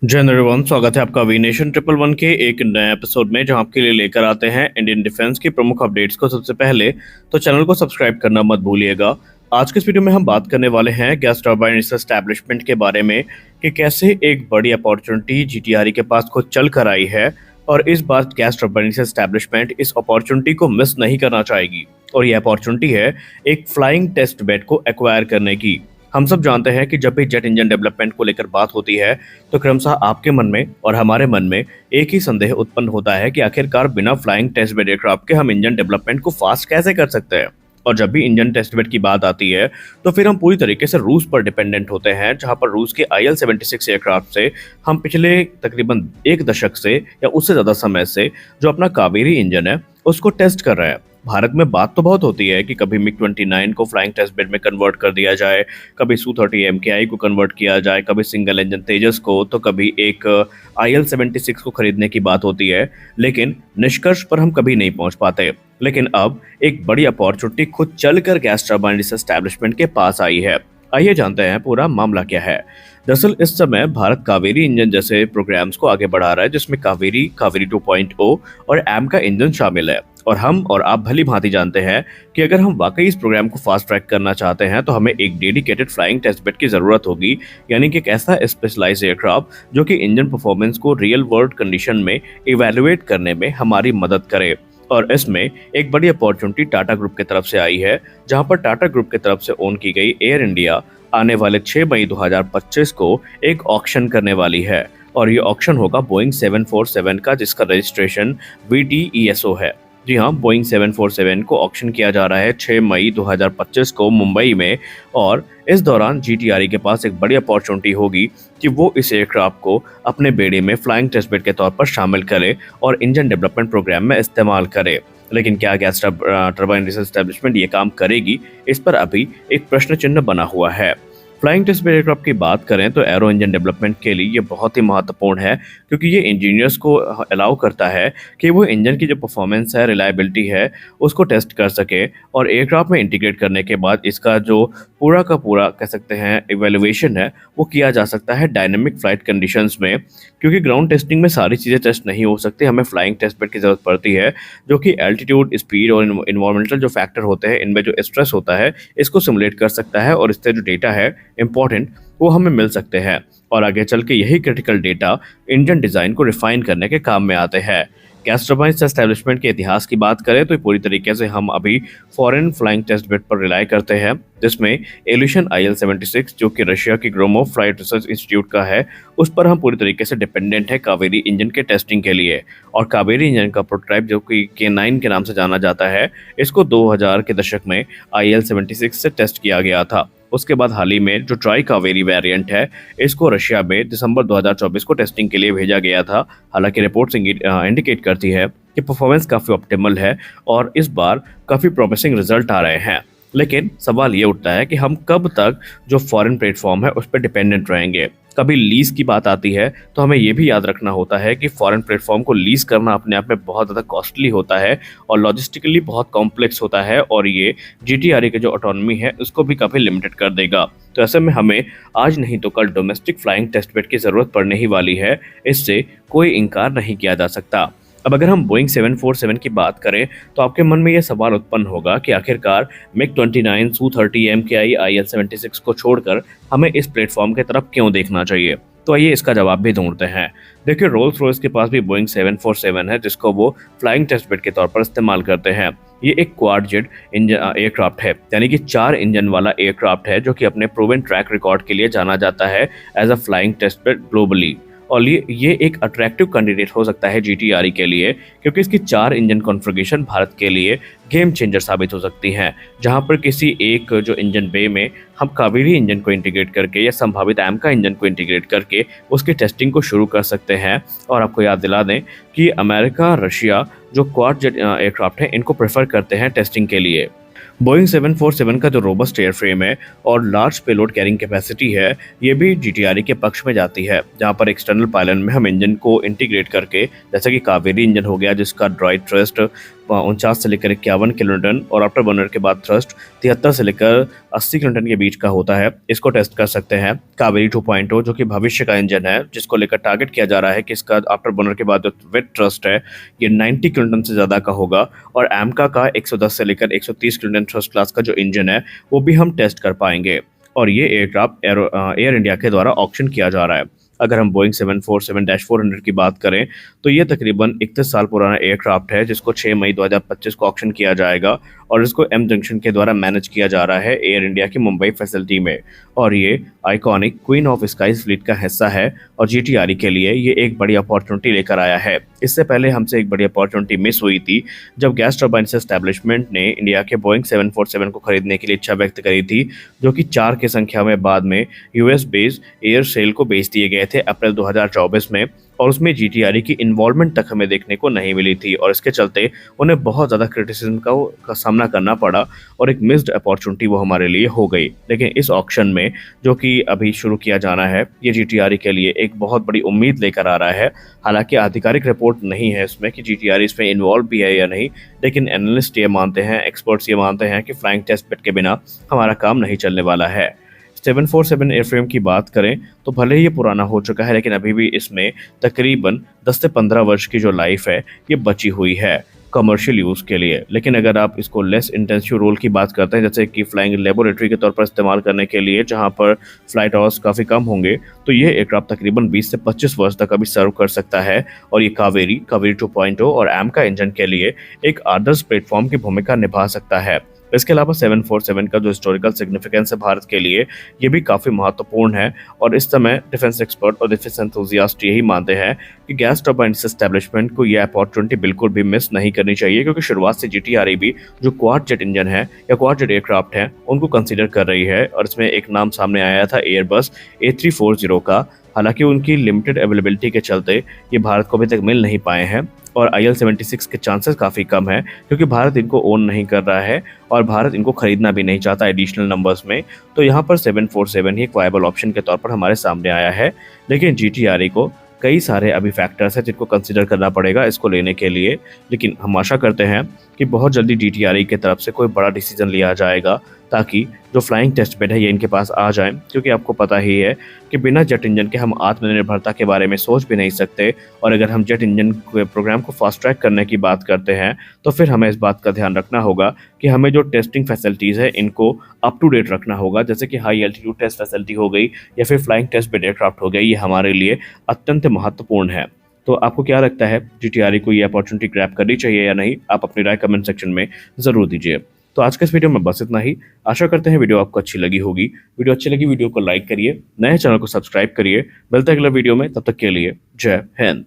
जय हिंद एवरीवन, स्वागत है आपका वी नेशन ट्रिपल वन के एक नए एपिसोड में, जहां आपके लिए लेकर आते हैं इंडियन डिफेंस की प्रमुख अपडेट्स को। सबसे पहले तो चैनल को सब्सक्राइब करना मत भूलिएगा। आज के इस वीडियो में हम बात करने वाले हैं गैस टरबाइन रिसर्च एस्टैब्लिशमेंट के बारे में कि कैसे एक बड़ी अपॉर्चुनिटी जीटीआरई के पास खुद चल कर आई है और इस बार गैस टरबाइन रिसर्च एस्टैब्लिशमेंट इस अपॉर्चुनिटी को मिस नहीं करना चाहेगी। और ये अपॉर्चुनिटी है एक फ्लाइंग टेस्ट बेड को एक्वायर करने की। हम सब जानते हैं कि जब भी जेट इंजन डेवलपमेंट को लेकर बात होती है तो क्रमशः आपके मन में और हमारे मन में एक ही संदेह उत्पन्न होता है कि आखिरकार बिना फ्लाइंग टेस्ट बेड एयरक्राफ्ट के हम इंजन डेवलपमेंट को फास्ट कैसे कर सकते हैं। और जब भी इंजन टेस्ट बेड की बात आती है तो फिर हम पूरी तरीके से रूस पर डिपेंडेंट होते हैं, जहां पर रूस के IL-76 एयरक्राफ्ट से हम पिछले तकरीबन एक दशक से या उससे ज्यादा समय से जो अपना कावेरी इंजन है उसको टेस्ट कर रहे हैं। भारत में बात तो बहुत होती है कि कभी MiG-29 को फ्लाइंग टेस्ट बेड में कन्वर्ट कर दिया जाए, कभी Su-30 MKI को कन्वर्ट किया जाए, कभी सिंगल इंजन तेजस को, तो कभी एक IL-76 को खरीदने की बात होती है, लेकिन निष्कर्ष पर हम कभी नहीं पहुंच पाते। लेकिन अब एक बड़ी अपॉर्चुनिटी खुद चलकर गैस टरबाइन रिसर्च एस्टैब्लिशमेंट के पास आई है। आइए जानते हैं पूरा मामला क्या है। दरअसल इस समय भारत कावेरी इंजन जैसे प्रोग्राम्स को आगे बढ़ा रहा है, जिसमें कावेरी, कावेरी 2.0 और एम का इंजन शामिल है। और हम और आप भली भांति जानते हैं कि अगर हम वाकई इस प्रोग्राम को फास्ट ट्रैक करना चाहते हैं तो हमें एक डेडिकेटेड फ्लाइंग टेस्ट बेड की जरूरत होगी, यानी कि एक ऐसा स्पेशलाइज्ड एयरक्राफ्ट जो कि इंजन परफॉर्मेंस को रियल वर्ल्ड कंडीशन में इवैल्यूएट करने में हमारी मदद करे। और इसमें एक बड़ी अपॉर्चुनिटी टाटा ग्रुप की तरफ से आई है, जहां पर टाटा ग्रुप की तरफ से ओन की गई एयर इंडिया आने वाले 6 मई 2025 को एक ऑक्शन करने वाली है। और ये ऑक्शन होगा बोइंग 747 का, जिसका रजिस्ट्रेशन VTESO है। जी हाँ, बोइंग 747 को ऑक्शन किया जा रहा है 6 मई 2025 को मुंबई में। और इस दौरान जीटीआरई के पास एक बड़ी अपॉर्चुनिटी होगी कि वो इस एयरक्राफ्ट को अपने बेड़े में फ्लाइंग टेस्ट बेड के तौर पर शामिल करे और इंजन डेवलपमेंट प्रोग्राम में इस्तेमाल करे। लेकिन क्या गैस टरबाइन रिसर्च एस्टैब्लिशमेंट ये काम करेगी, इस पर अभी एक प्रश्न चिन्ह बना हुआ है। फ्लाइंग टेस्ट बेड एयरक्राफ्ट की बात करें तो एरो इंजन डेवलपमेंट के लिए ये बहुत ही महत्वपूर्ण है, क्योंकि ये इंजीनियर्स को अलाउ करता है कि वो इंजन की जो परफॉर्मेंस है, रिलायबिलिटी है, उसको टेस्ट कर सके। और एयरक्राफ्ट में इंटीग्रेट करने के बाद इसका जो पूरा का पूरा कह सकते हैं इवेल्युएशन है वो किया जा सकता है डायनेमिक फ्लाइट कंडीशंस में, क्योंकि ग्राउंड टेस्टिंग में सारी चीज़ें टेस्ट नहीं हो सकती। हमें फ्लाइंग टेस्ट बेड की ज़रूरत पड़ती है, जो कि एल्टीट्यूड, स्पीड और इन्वायरमेंटल जो फैक्टर होते हैं, इनमें जो स्ट्रेस होता है, इसको सिमुलेट कर सकता है और इससे जो डेटा है इंपॉर्टेंट वो हमें मिल सकते हैं। और आगे चल के यही क्रिटिकल डेटा इंजन डिज़ाइन को रिफाइन करने के काम में आते हैं। गैस टरबाइन एस्टैब्लिशमेंट के इतिहास की बात करें तो पूरी तरीके से हम अभी फॉरेन फ्लाइंग टेस्ट बेड पर रिलाई करते हैं, जिसमें एल्यूशन IL-76 जो कि रशिया की ग्रोमोव फ्लाइट रिसर्च इंस्टीट्यूट का है, उस पर हम पूरी तरीके से डिपेंडेंट है कावेरी इंजन के टेस्टिंग के लिए। और कावेरी इंजन का प्रोटोटाइप जो कि K9 के नाम से जाना जाता है, इसको 2000 के दशक में IL-76 से टेस्ट किया गया था। उसके बाद हाल ही में जो ट्राई कावेरी वेरिएंट है, इसको रशिया में दिसंबर 2024 को टेस्टिंग के लिए भेजा गया था। हालांकि रिपोर्ट्स इंडिकेट करती है कि परफॉर्मेंस काफ़ी ऑप्टिमल है और इस बार काफ़ी प्रॉमिसिंग रिजल्ट आ रहे हैं। लेकिन सवाल ये उठता है कि हम कब तक जो फॉरेन प्लेटफॉर्म है उस पर डिपेंडेंट रहेंगे। कभी लीज की बात आती है तो हमें ये भी याद रखना होता है कि फॉरेन प्लेटफॉर्म को लीज करना अपने आप में बहुत ज़्यादा कॉस्टली होता है और लॉजिस्टिकली बहुत कॉम्प्लेक्स होता है, और ये जीटीआरई की जो ऑटोनॉमी है उसको भी काफ़ी लिमिटेड कर देगा। तो ऐसे में हमें आज नहीं तो कल डोमेस्टिक फ्लाइंग टेस्ट बेड की ज़रूरत पड़ने ही वाली है, इससे कोई इनकार नहीं किया जा सकता। अब अगर हम बोइंग 747 की बात करें तो आपके मन में यह सवाल उत्पन्न होगा कि आखिरकार MiG-29, Su-30 MKI, IL-76 को छोड़कर हमें इस प्लेटफॉर्म की तरफ क्यों देखना चाहिए। तो आइए इसका जवाब भी ढूंढते हैं। देखिए, रोल्स रॉयस के पास भी बोइंग 747 है, जिसको वो फ्लाइंग टेस्ट बेड के तौर पर इस्तेमाल करते हैं। ये एक क्वाड जेट इंजन एयरक्राफ्ट है, यानी कि 4 इंजन वाला एयरक्राफ्ट है, जो कि अपने प्रूवन ट्रैक रिकॉर्ड के लिए जाना जाता है as a flying test bed globally. और ये एक अट्रैक्टिव कैंडिडेट हो सकता है जीटीआरई के लिए, क्योंकि इसकी 4 इंजन कॉन्फ़िगरेशन भारत के लिए गेम चेंजर साबित हो सकती हैं। जहां पर किसी एक जो इंजन बे में हम कावेरी इंजन को इंटीग्रेट करके या संभावित एम का इंजन को इंटीग्रेट करके उसकी टेस्टिंग को शुरू कर सकते हैं। और आपको याद दिला दें कि अमेरिका, रशिया जो क्वाड जेट एयरक्राफ्ट है, इनको प्रेफर करते हैं टेस्टिंग के लिए। बोइंग 747 का जो रोबस्ट एयरफ्रेम है और लार्ज पेलोड कैरिंग कैपेसिटी है, ये भी जीटीआरई के पक्ष में जाती है, जहां पर एक्सटर्नल पायलन में हम इंजन को इंटीग्रेट करके, जैसे कि कावेरी इंजन हो गया जिसका ड्राइव थ्रस्ट 49 से लेकर 51 किलोन्यूटन और आफ्टर बर्नर के बाद थ्रस्ट 73 से लेकर 80 किलोन्यूटन के बीच का होता है। इसको टेस्ट कर सकते हैं। कावेरी 2.0 जो कि भविष्य का इंजन है, जिसको लेकर टारगेट किया जा रहा है कि इसका आफ्टर बर्नर के बाद जो वेट थ्रस्ट है ये 90 किलोन्यूटन से ज़्यादा का होगा। और एमका का 110 से लेकर 130 किलोन्यूटन थ्रस्ट क्लास का जो इंजन है वो भी हम टेस्ट कर पाएंगे। और ये एयरक्राफ्ट एयर इंडिया के द्वारा ऑक्शन किया जा रहा है। अगर हम बोइंग 747-400 की बात करें तो ये तकरीबन 31 साल पुराना एयरक्राफ्ट है, जिसको 6 मई 2025 को ऑक्शन किया जाएगा और इसको एम जंक्शन के द्वारा मैनेज किया जा रहा है एयर इंडिया की मुंबई फैसिलिटी में। और ये iconic queen of skies fleet का हिस्सा है और जीटीआरई के लिए ये एक बड़ी अपॉर्चुनिटी लेकर आया है। इससे पहले हमसे एक बड़ी अपॉर्चुनिटी मिस हुई थी जब गैस टर्बाइन एस्टैब्लिशमेंट ने इंडिया के बोइंग 747 को खरीदने के लिए इच्छा व्यक्त करी थी, जो कि 4 की संख्या में बाद में यूएस बेस्ड एयर सेल को बेच दिए गए थे अप्रैल 2024 में। और उसमें जीटीआरई की इन्वॉल्वमेंट तक हमें देखने को नहीं मिली थी और इसके चलते उन्हें बहुत ज़्यादा क्रिटिसिज्म का सामना करना पड़ा और एक मिस्ड अपॉर्चुनिटी वो हमारे लिए हो गई। लेकिन इस ऑक्शन में जो कि अभी शुरू किया जाना है, ये जीटीआरई के लिए एक बहुत बड़ी उम्मीद लेकर आ रहा है। हालांकि आधिकारिक रिपोर्ट नहीं है इसमें कि जीटीआरई इसमें इन्वॉल्व भी है या नहीं, लेकिन एनालिस्ट ये मानते हैं, एक्सपर्ट्स ये मानते हैं कि फ्लाइंग टेस्ट बेड के बिना हमारा काम नहीं चलने वाला है। 747 एयरफ्रेम की बात करें तो भले ही ये पुराना हो चुका है, लेकिन अभी भी इसमें तकरीबन 10 से 15 वर्ष की जो लाइफ है ये बची हुई है कमर्शियल यूज़ के लिए। लेकिन अगर आप इसको लेस इंटेंसिव रोल की बात करते हैं, जैसे कि फ्लाइंग लेबोरेटरी के तौर पर इस्तेमाल करने के लिए, जहां पर फ्लाइट आवर्स काफ़ी कम होंगे, तो ये एयरक्राफ्ट तकरीबन 20 से 25 वर्ष तक अभी सर्व कर सकता है। और ये कावेरी 2.0 और एमका इंजन के लिए एक आदर्श प्लेटफॉर्म की भूमिका निभा सकता है। इसके अलावा 747 का जो हिस्टोरिकल सिग्निफिकेंस है भारत के लिए, ये भी काफ़ी महत्वपूर्ण है। और इस समय डिफेंस एक्सपर्ट और डिफेंस एंथुसियास्ट यही मानते हैं कि गैस टर्बाइन एस्टैब्लिशमेंट को यह अपॉर्चुनिटी बिल्कुल भी मिस नहीं करनी चाहिए, क्योंकि शुरुआत से जीटीआरई भी जो क्वाड जेट इंजन है या क्वाड जेट एयरक्राफ्ट है उनको कंसीडर कर रही है। और इसमें एक नाम सामने आया था एयरबस A340 का। हालांकि उनकी लिमिटेड अवेलेबिलिटी के चलते ये भारत को अभी तक मिल नहीं पाए हैं और IL-76 के चांसेस काफ़ी कम है, क्योंकि भारत इनको ओन नहीं कर रहा है और भारत इनको खरीदना भी नहीं चाहता एडिशनल नंबर्स में। तो यहाँ पर 747 ही एक वायबल ऑप्शन के तौर पर हमारे सामने आया है। लेकिन जीटीआरई को कई सारे अभी फैक्टर्स हैं जिनको कंसिडर करना पड़ेगा इसको लेने के लिए। लेकिन हम आशा करते हैं कि बहुत जल्दी जीटीआरई की तरफ से कोई बड़ा डिसीजन लिया जाएगा, ताकि जो फ्लाइंग टेस्ट बेड है ये इनके पास आ जाए। क्योंकि आपको पता ही है कि बिना जेट इंजन के हम आत्मनिर्भरता के बारे में सोच भी नहीं सकते। और अगर हम जेट इंजन के प्रोग्राम को फास्ट ट्रैक करने की बात करते हैं तो फिर हमें इस बात का ध्यान रखना होगा कि हमें जो टेस्टिंग फैसिलिटीज़ है इनको अप टू डेट रखना होगा, जैसे कि हाई एल्टीट्यूड टेस्ट फैसिलिटी हो गई या फिर फ्लाइंग टेस्ट बेड एयरक्राफ्ट हो गई। ये हमारे लिए अत्यंत महत्वपूर्ण है। तो आपको क्या लगता है, जीटीआरई को ये अपॉर्चुनिटी ग्रैब करनी चाहिए या नहीं? आप अपनी राय कमेंट सेक्शन में ज़रूर दीजिए। तो आज के इस वीडियो में बस इतना ही। आशा करते हैं वीडियो आपको अच्छी लगी होगी। वीडियो अच्छी लगी वीडियो को लाइक करिए, नए चैनल को सब्सक्राइब करिए। मिलते हैं अगले वीडियो में, तब तक के लिए जय हिंद।